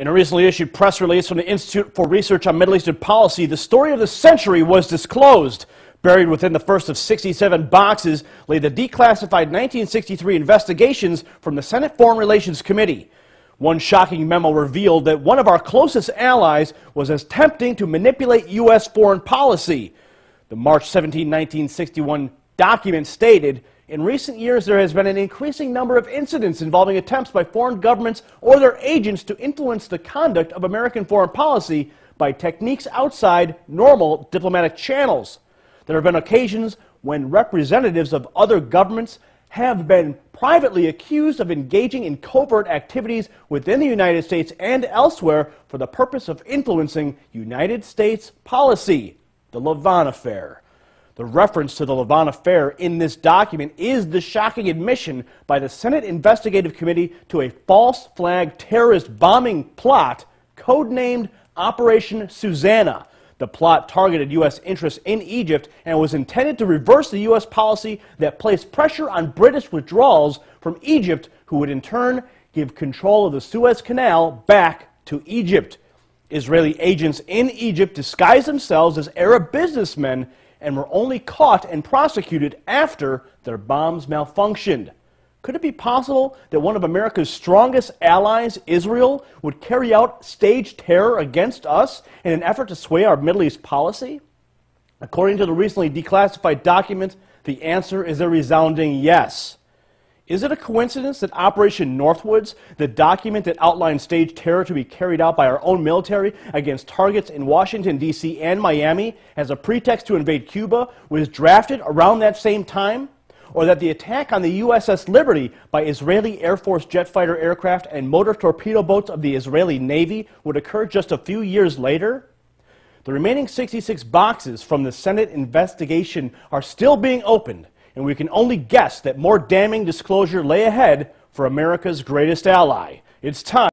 In a recently issued press release from the Institute for Research on Middle Eastern Policy, the story of the century was disclosed. Buried within the first of 67 boxes lay the declassified 1963 investigations from the Senate Foreign Relations Committee. One shocking memo revealed that one of our closest allies was attempting to manipulate U.S. foreign policy. The March 17, 1961 document stated, "In recent years, there has been an increasing number of incidents involving attempts by foreign governments or their agents to influence the conduct of American foreign policy by techniques outside normal diplomatic channels. There have been occasions when representatives of other governments have been privately accused of engaging in covert activities within the United States and elsewhere for the purpose of influencing United States policy." The Lavon Affair. The reference to the Lavon Affair in this document is the shocking admission by the Senate Investigative Committee to a false flag terrorist bombing plot codenamed Operation Susanna. The plot targeted U.S. interests in Egypt and was intended to reverse the U.S. policy that placed pressure on British withdrawals from Egypt, who would in turn give control of the Suez Canal back to Egypt. Israeli agents in Egypt disguised themselves as Arab businessmen and were only caught and prosecuted after their bombs malfunctioned. Could it be possible that one of America's strongest allies, Israel, would carry out staged terror against us in an effort to sway our Middle East policy? According to the recently declassified document, the answer is a resounding yes. Is it a coincidence that Operation Northwoods, the document that outlined staged terror to be carried out by our own military against targets in Washington, D.C. and Miami as a pretext to invade Cuba, was drafted around that same time? Or that the attack on the USS Liberty by Israeli Air Force jet fighter aircraft and motor torpedo boats of the Israeli Navy would occur just a few years later? The remaining 66 boxes from the Senate investigation are still being opened, and we can only guess that more damning disclosure lay ahead for America's greatest ally. It's time.